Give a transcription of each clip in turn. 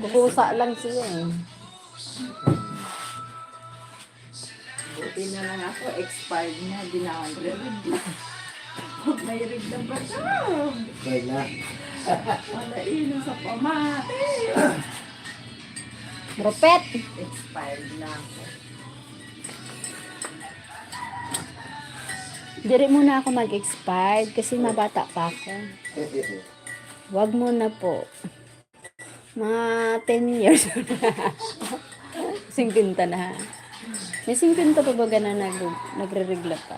Bubusa lang siya eh. Buti na lang ako, expired na, dinaka-read na. Huwag may read na ba siya? Expired na. Wala ino sa pamati. Rupet! Expired na ako. Diri muna ako mag-expired kasi mabata pa ako. Wag muna po. Mga 10 years. 50 na. May 50 pa ba na nagre-regla pa?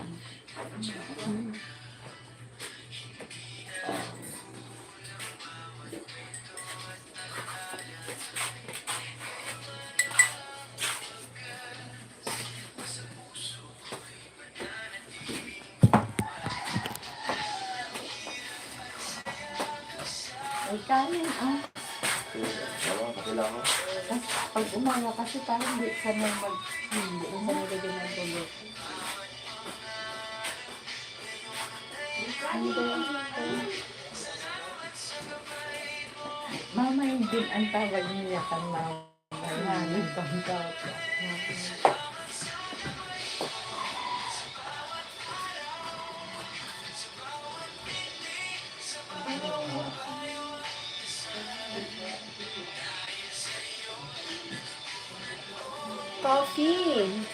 Ay, kanin, ah. Kailangan. Pag umaga kasi tayo, hindi sanay hindi sanay lagyan ng tulog. Mama, hindi ang tawag niya kang mama. Nanay kang tawag. Coffee!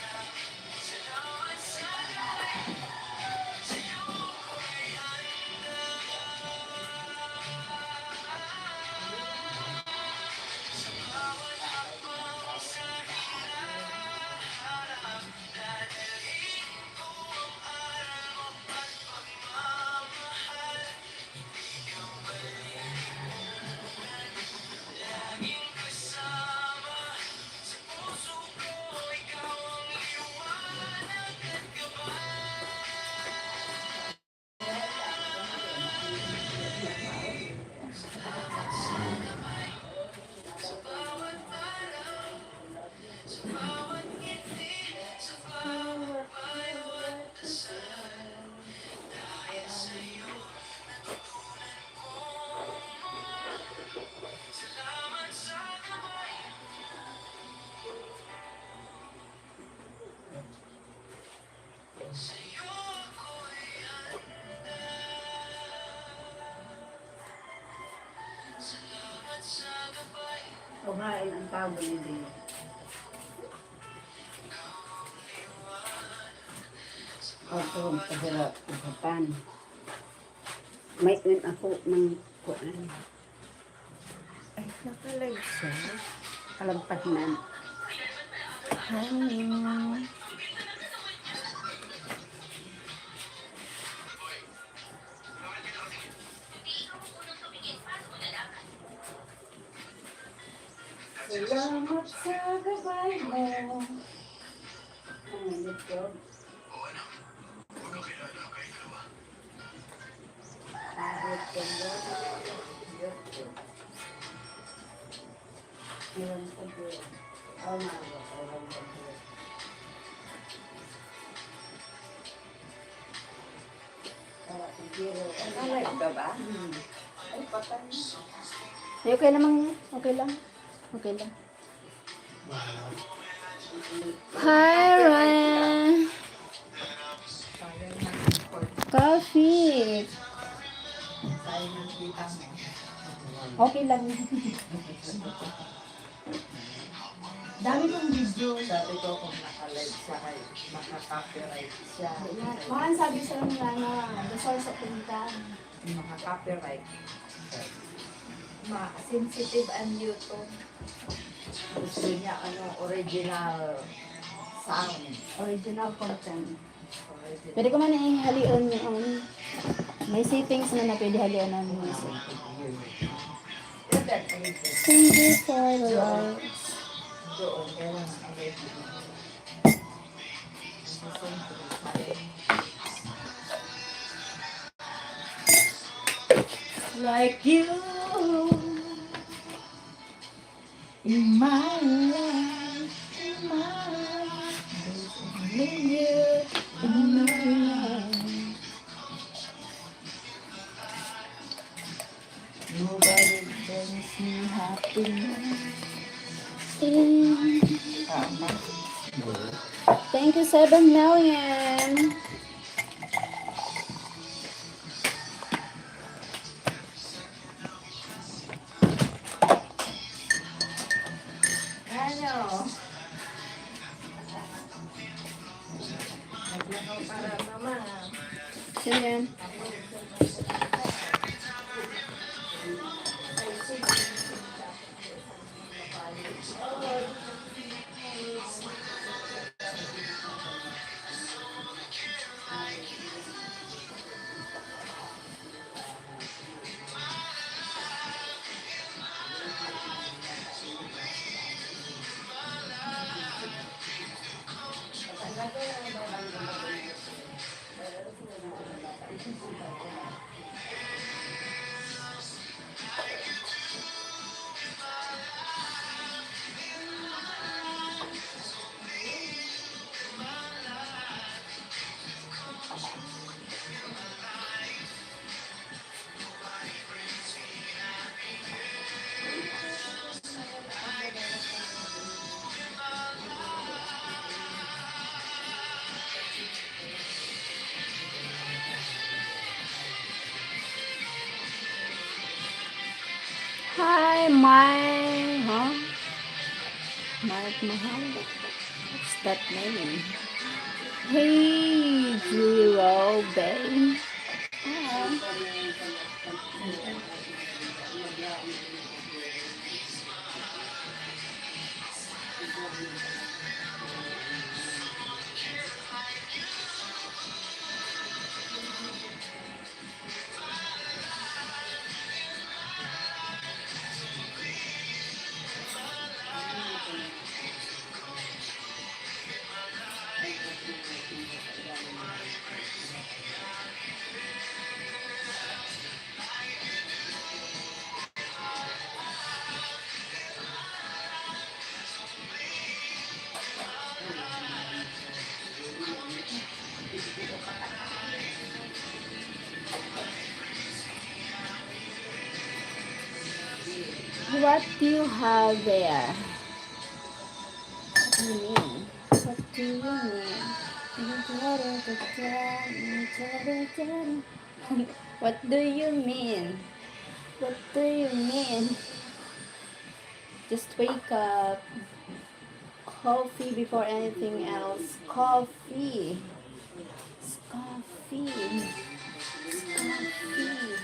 Kumain ang tawag din. Ako, pahirap, usapan. May ako ng kuan. Ay, nakalag siya. Kalampas na. Salamat sa gabay mo. Ang likod. Ahit ko ba? Iwan ko doon. Oh, mga iwan ko doon. Nalive ka ba? Ay, patay. Ay, okay lamang yan. Okay lang. Okay lang. Hi, Ryan! Coffee! Sayang ang kita mo. Okay lang. Dami kong video. Sabi ko kung naka-live siya kay maka-copyright siya. Makan sabi sa mga the source of income. Maka-copyright. Sensitive ang YouTube. Gusto niya original sound. Original content. Original. Pwede ko man ihalion yung may settings na pwede halion ng music. Thank you for the likes. Doon, kailangan original. Like you in my life, only you in my life. Nobody brings me happiness. Thank you, 7 million. Ano? Naglakaw para mama. Sino yan? Hi, huh? Mahal. What's that name? Hey, Zero, babe. Hi. What do you have there? What do you mean? What do you mean? What do you mean? What do you mean? Just wake up. Coffee before anything else. Coffee. It's coffee. It's coffee.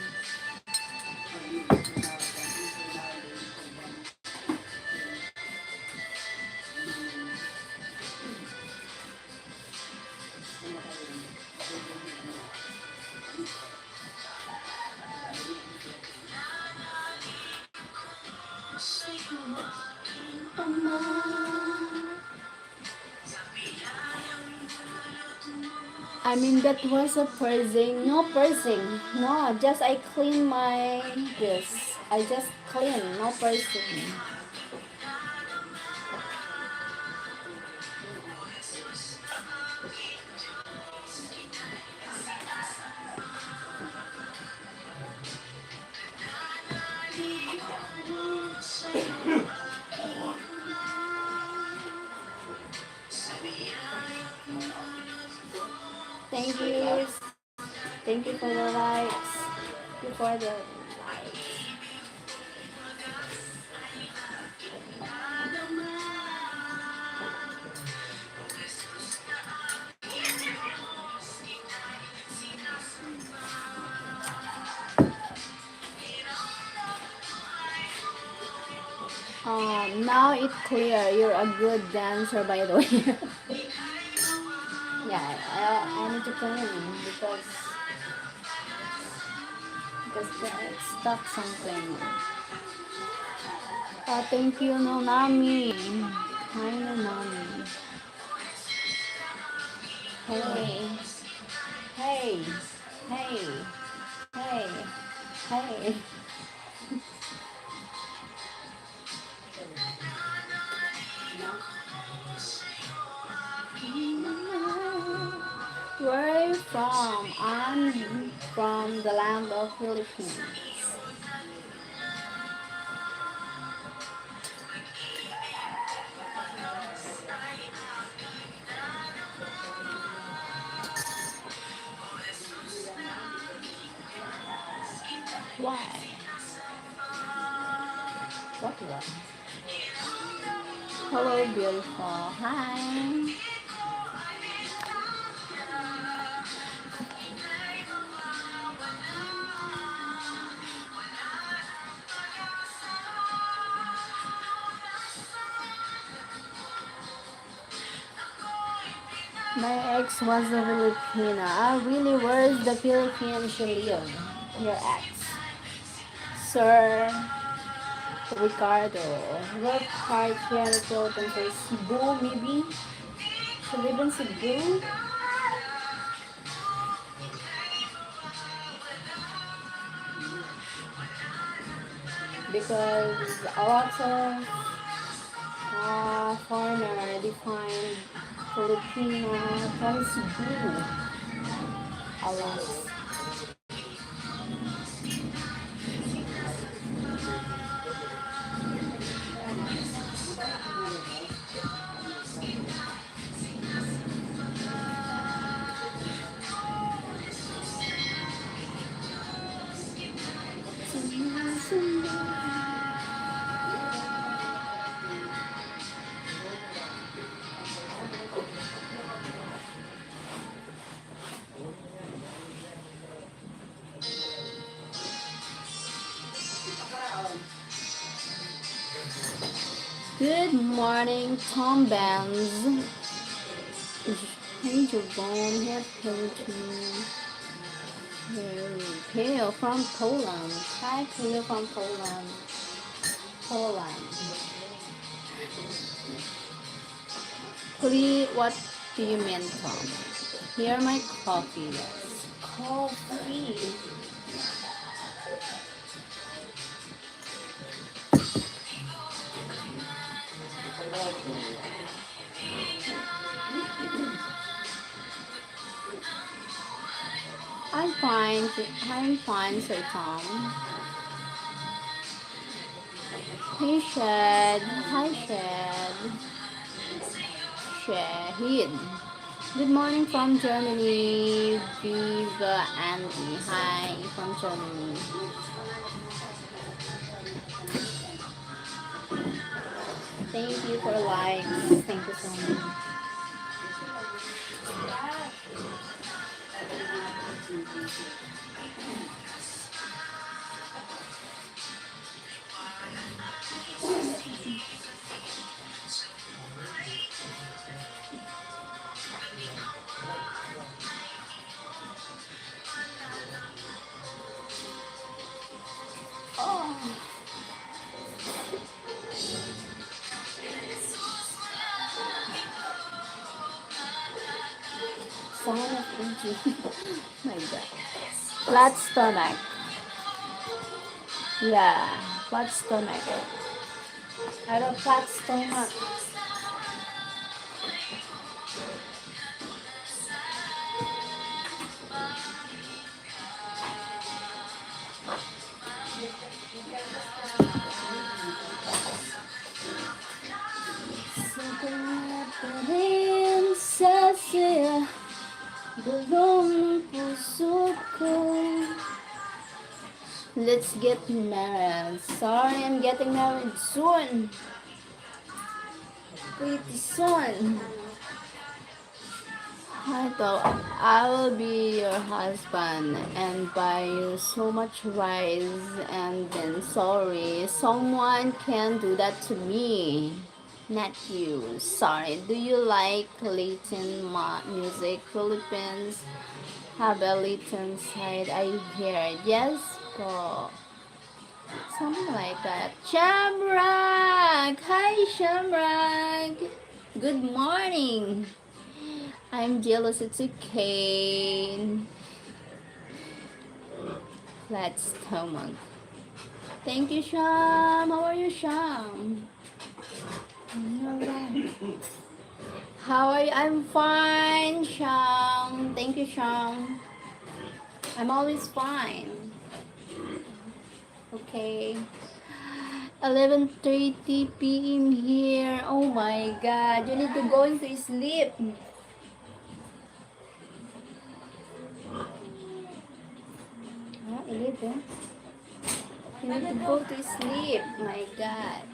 I mean, that was a pursing. No pursing. No, just I clean my this. I just clean. No pursing. Thank you. Thank you for the likes. Thank you for the likes. Now it's clear. You're a good dancer, by the way. Yeah, I need to clean because it's stuck something. Thank you, Nonami. Hi, Nonami. Hey, hey, hey, hey, hey. Where are you from? I'm from the land of Philippines. Why? What? Hello, beautiful. Hi. My ex was a Filipina. Ah, really? Where's the Philippine she live? Your ex? Sir Ricardo. What part here in the Philippines? Cebu, maybe? She live in Cebu? Because a lot of foreigner define Filipina from Cebu. A lot. Good morning, Tom Benz. Hey, Javon. Hello to Pale from Poland. Hi, Pale from Poland. Poland. Please, what do you mean, Tom? Here, my coffee. Yes. Coffee. I'm fine, Sir Tom. Hey, Shed. Hi, Shed. Shahid. Good morning from Germany. Viva Andy. Hi from Germany. Thank you for likes. Thank you so much. Oh. Son of Fuji. My God. Flat stomach. Yeah, flat stomach. I have a flat stomach. Sa bulong puso ko. Let's get married. Sorry, I'm getting married soon. Pretty soon. I thought I will be your husband and buy you so much rice, and then sorry, someone can do that to me. Not you. Sorry. Do you like Latin music? Philippines have a Latin side. I hear. Yes, po. Something like that. Shamrock! Hi, Shamrock! Good morning! I'm jealous. It's okay. Flat stomach. Thank you, Sham. How are you, Sham? Alright. How are you? I'm fine, Sham. Thank you, Sham. I'm always fine. Okay. 11:30 p.m. here. Oh my God. You need to go into sleep. Ah, 11. You need to go to sleep. My God.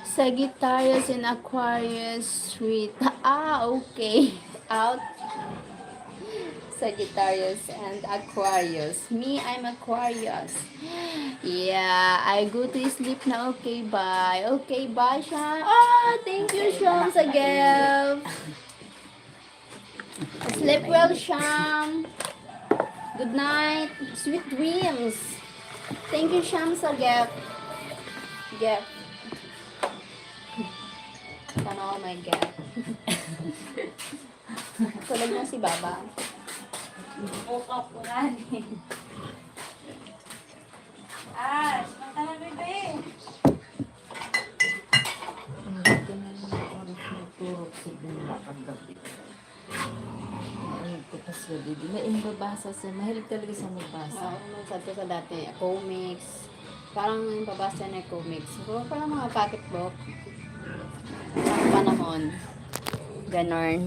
Sagittarius and Aquarius, sweet. Okay. Out. Sagittarius and Aquarius. Me, I'm Aquarius. Yeah, I go to sleep na. Okay, bye. Okay, bye, Sham. Oh, thank you, Sham, sa gift. Sleep well, Sham. Good night. Sweet dreams. Thank you, Sham, sa gift. Gift. Oh my God. Tulog na si Baba. Buka po nga ni. Ash, mata na bebe. Ito na yung oras na turok sa bula kagabi. Ayun ko pa siya, baby. Naimbabasa siya. Mahilig talaga siya magbasa. Oo, nagsabi ko sa dati, comics. Parang yung pabasa na comics. Pero parang mga pocketbook. Sa panahon. Ganon.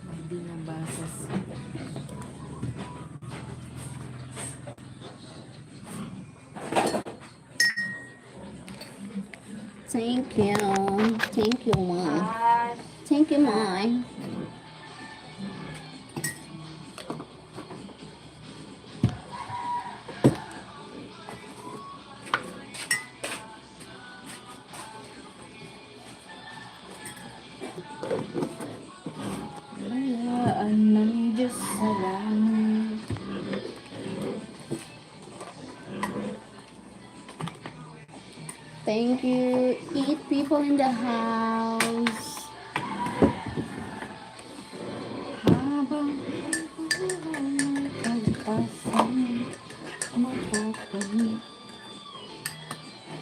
Hindi nabasa siya. Thank you. Thank you, Mom. Ash. Thank you, Mom. Walaan ng Diyos sa langit. Thank you. 8 people in the house. Habang pagpasan, mapapagit.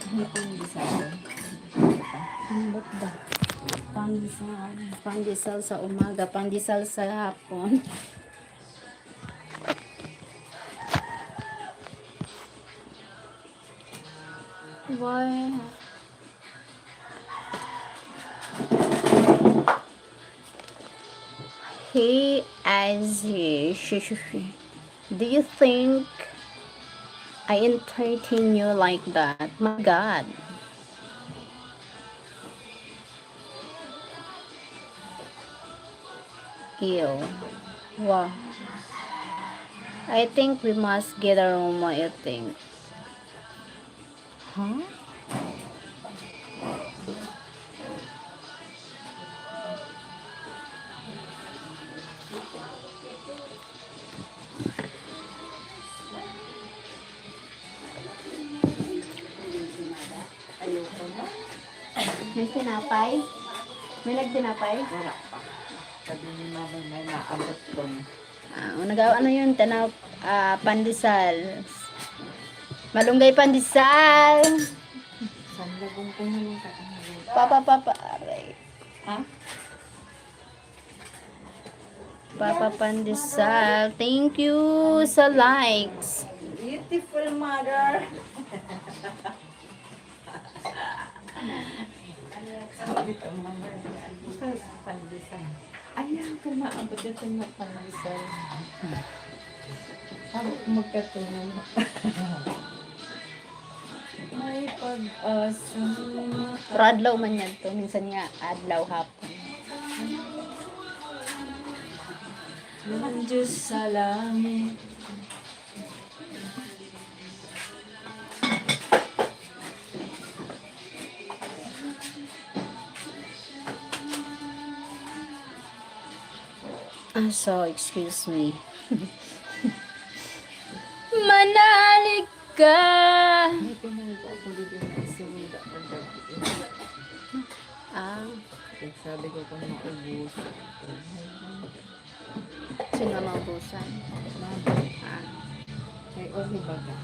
Ano pa yung design? Ano ba? Pandesal. Pandesal sa umaga. Pandesal sa hapon. Why? Hey, Azzy. Do you think I entertain you like that? My God. Ew. Wow. I think we must get a room. What you think? Huh? Ayoko na. May tinapay? May nagtinapay? Wala pa. Sabi ni mama may naabot doon. Nagawa ano yun? Pandesal. Malunggay pandesal. Sanlagong ko na lang katangalan. Papa. Aray. Ha? Papa pandesal. Thank you sa likes. Beautiful mother. Sabi ko mama. Pandesal. Ayaw ko maabot dito ng pandesal. Sabi ko magkatunan. May pag-asa. Radlaw man yan to. Minsan nga adlaw hapon. Ng Diyos sa langit. So, excuse me. Manalig ka! May pinag ako dito na isiwida ng gabi. Kaya sabi ko kung maubos. Sino maubusan? Mama. Kay Oli Baga.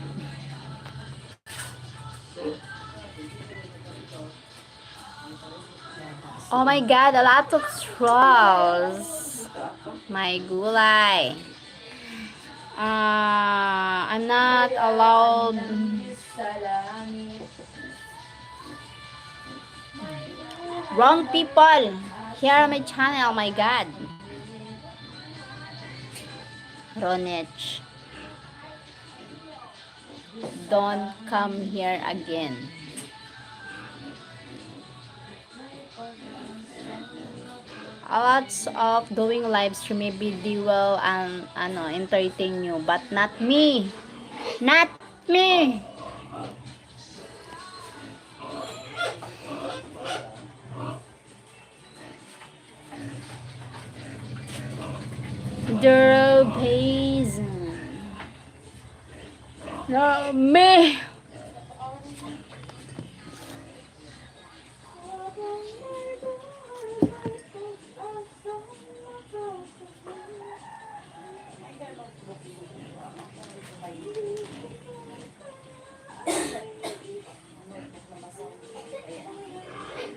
Oh my God, a lot of trolls. My gulay. I'm not allowed. Wrong people. Here on my channel, my God. Ronech. don't come here again. Lots of doing live stream, maybe they will entertain you, but not me. Not me. The base. No, me.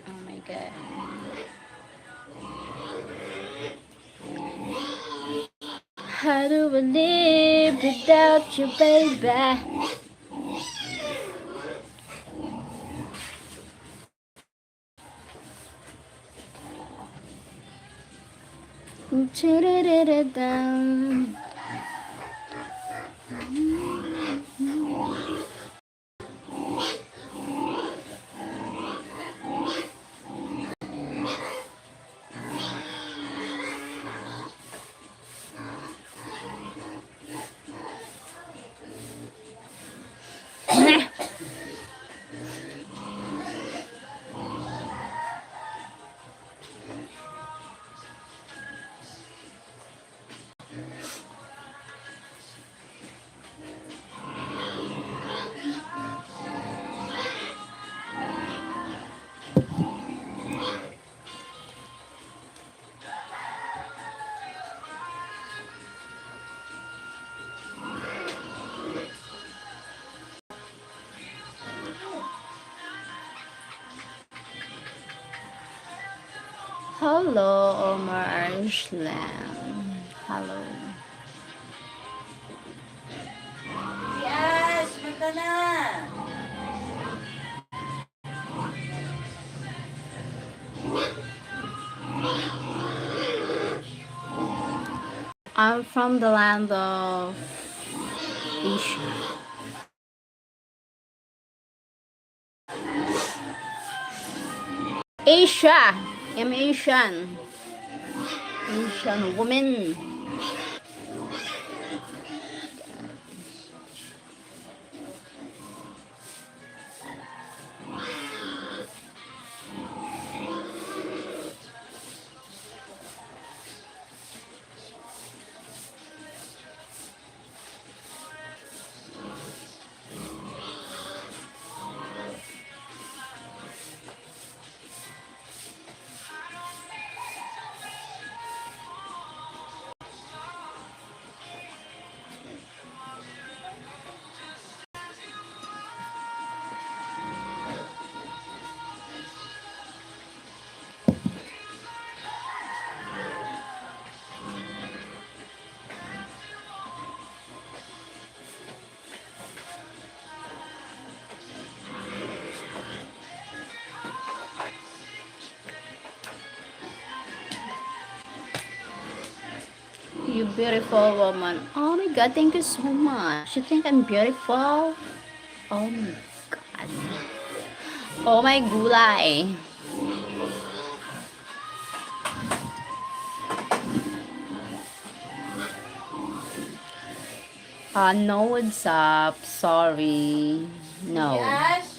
Oh my god. How do I live without you, baby? Da-da-da-da-da. Hello, Omar Arslan. Hello. Yes, punta na. I'm from the land of Asia. Asia! I'm Asian. Asian woman. You beautiful woman. Oh my god, thank you so much. You think I'm beautiful? Oh my god. Oh my gulay. No, what's up? Sorry. No. Yes.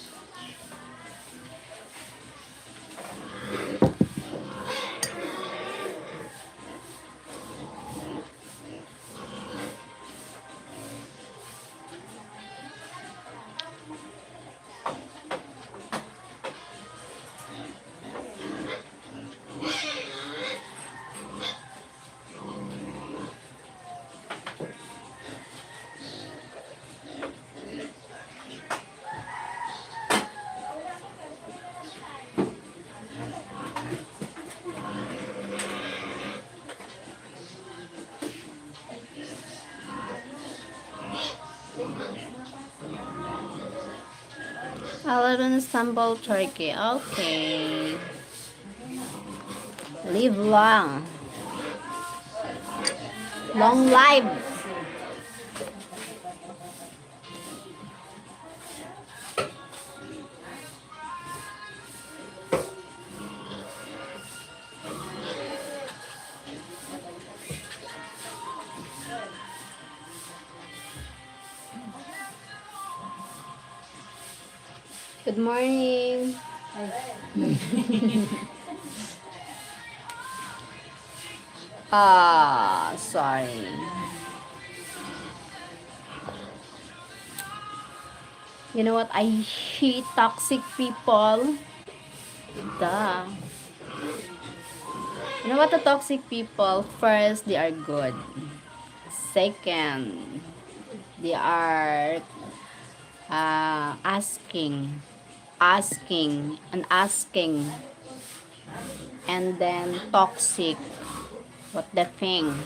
I live in Istanbul, Turkey. Okay. Live long. Long life. Good morning. Sorry. You know what? I hate toxic people. Duh. You know what the toxic people? First, they are good. Second, they are asking, and then toxic. What the thing?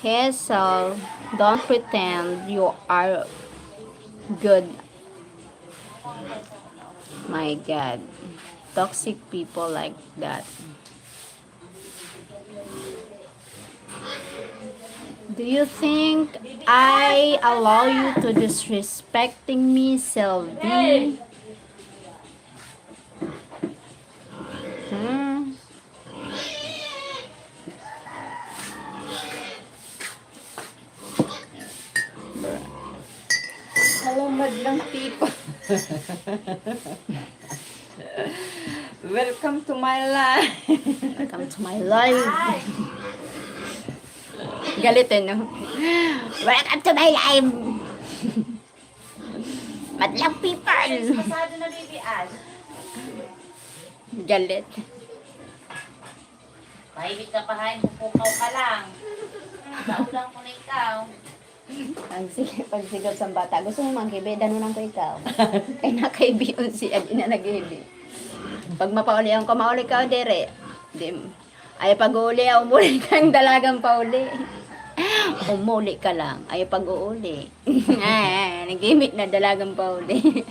Hey, so don't pretend you are good. My God, toxic people like that. Do you think I allow you to disrespecting me, Sylvie? Hmm? Hello, madlang people. Welcome to my life. Welcome to my life. Galitin, no? Welcome to my life. Madlang people. Pasado na bibian. Galit. Mahimik ka pa hain, pupukaw ka lang. Saulang ko na ikaw. Pagsigap sa bata, gusto mo mangkibi, danunan ko ikaw. Kay nakaibi yun si Adina nag-ibi. Pag mapaulihan ko, mauli ka, dere. Ay pag-uli, umuli kang dalagang pauli. Umuli ka lang, ay pag-uuli. Nag-imik na dalagang pauli.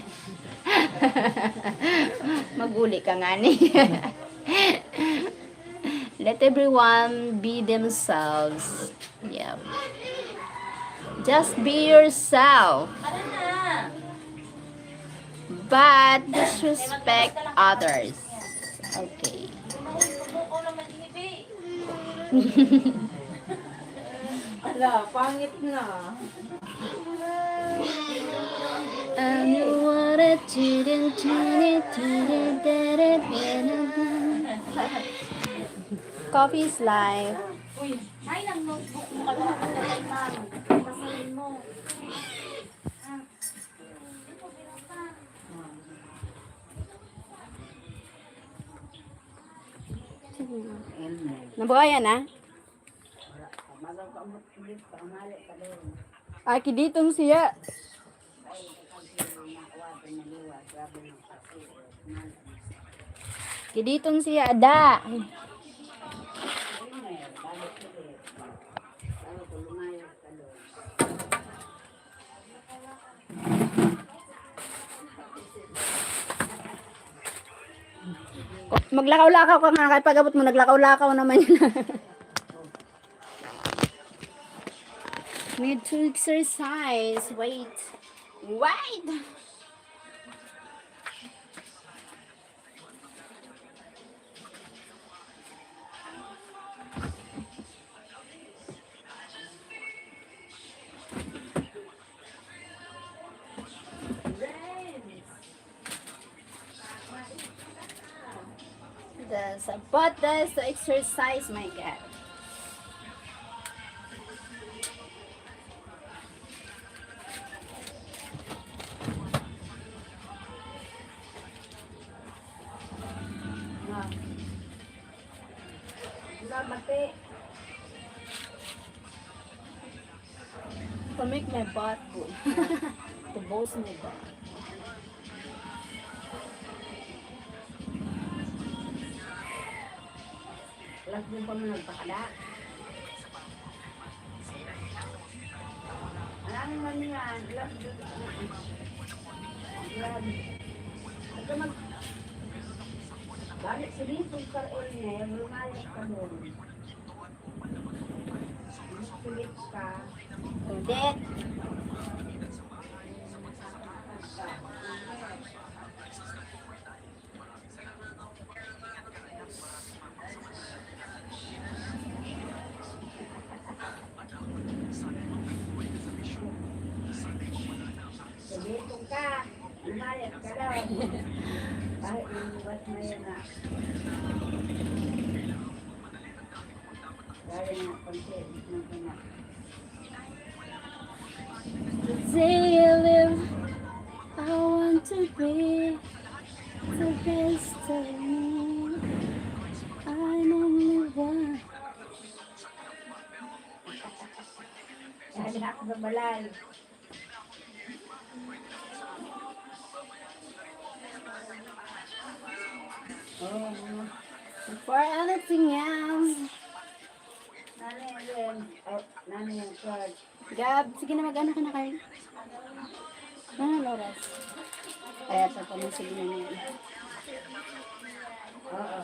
Maguli ka nga ni. Let everyone be themselves. Yeah. Just be yourself. Ano na? But disrespect others. Okay. Pupukaw naman inibi. Ala, pangit na. Coffee is life. Uy, ay lang notebook mo ka lang kay ma'am. Pasahin mo. Nabuhayan na? Kiditong siya. Kiditong siya, ada. Maglakaw-lakaw ka nga, kahit pag-abot mo, naglakaw-lakaw naman yun. Need to exercise. Wait. Wait! But that's the exercise, my God. To make my butt good. To boast my butt. Alam mo pa mo nagpakala. Alam mo yan. Ito mag... Bakit sabihin kung karoon niya, lumayas ka doon. Sulit ka. Ulit. Sabihin kung ka, lumayas ka daw. Ay, iwas na yun na. Dahil nga, konti. Na. The day I live, I want to be the best of me. I'm only one. Dahil ako sa balay. Oo. For anything else. Nanay yan. Oh, nanay yan, Clark. Gab, sige na mag-ano ka na kayo. Ano, Loras? Kaya ito pa mo sige na niya. Oo.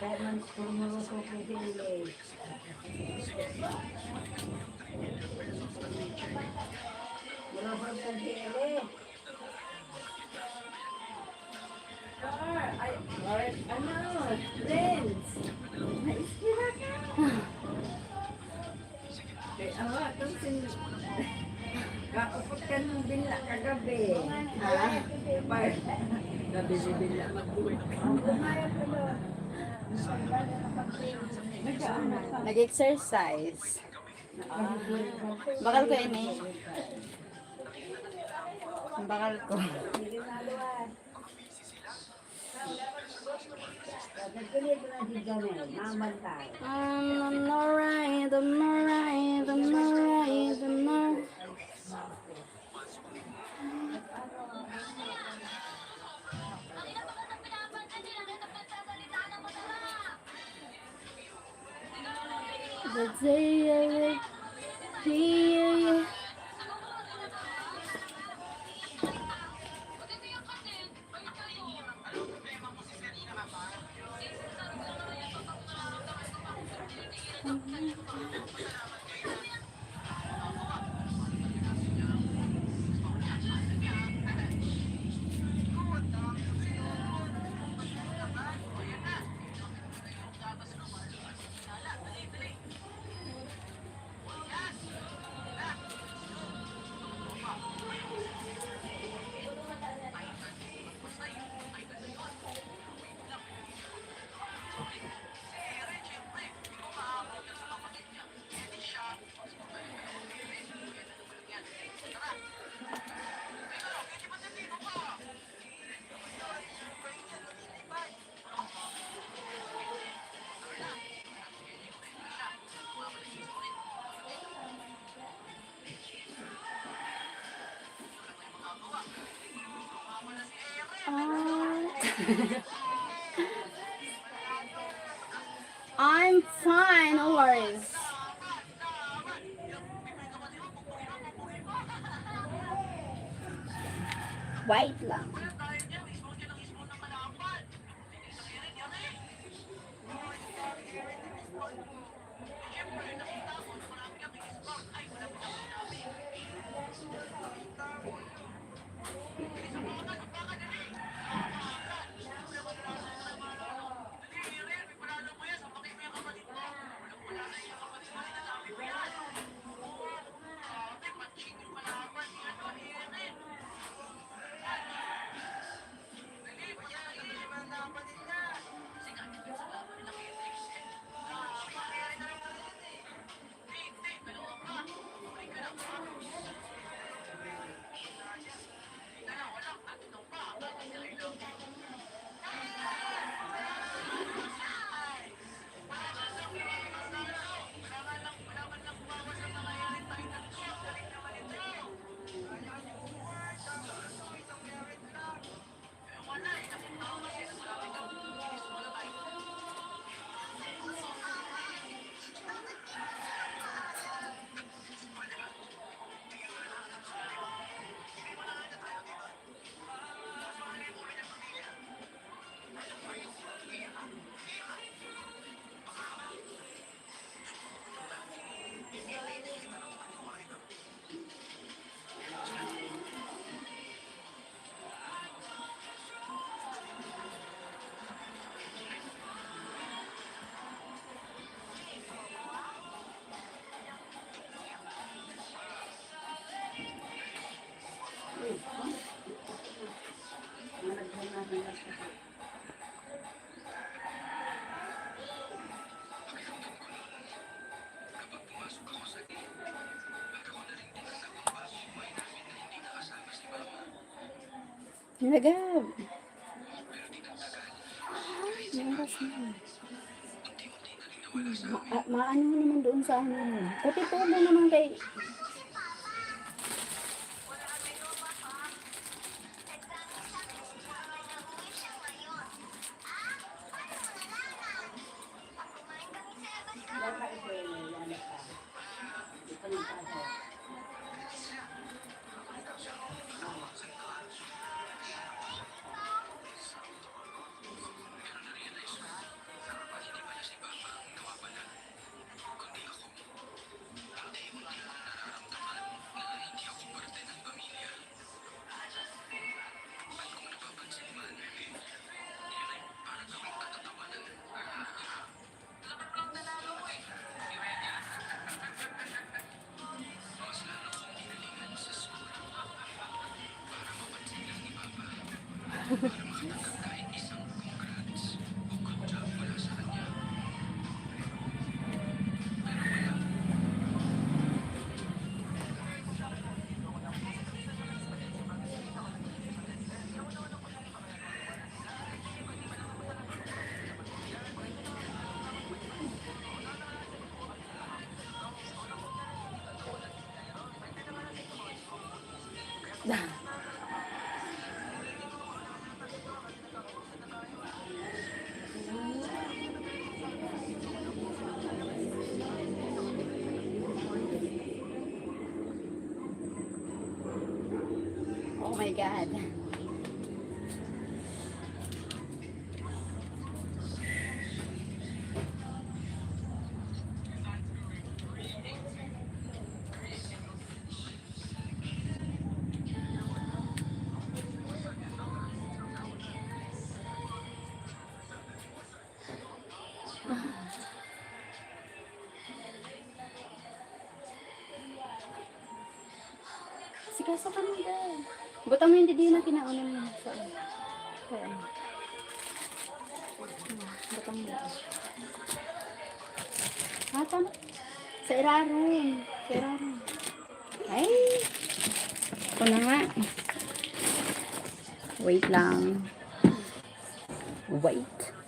Kaya man pumurusok ko sila. Murusok ko sila. Ano? Lens. Naispira ka. Awa, itong kaupot ka ng bila kagabi. Ha? Gabi-bila magbuhay. Nag-exercise. Bakal ko ini. Bakal ko. Nagkulit na si Janelle, mamantay. I'm alright, I'm alright, I'm alright, I'm alright. The day I live, yeah. I'm fine, no worries. Wait lang. Nagab. May oras na. Maano mo naman doon sa ano mo. Pati po mo naman kay... Oh my God. Sige, sa kanin ka. Buta mo yung hindi na kinaunan mo. Sa kaya. Buta mo. Ah, tama. Sa iraron. Sa iraron. Ay! Ito na nga. Wait lang. Wait.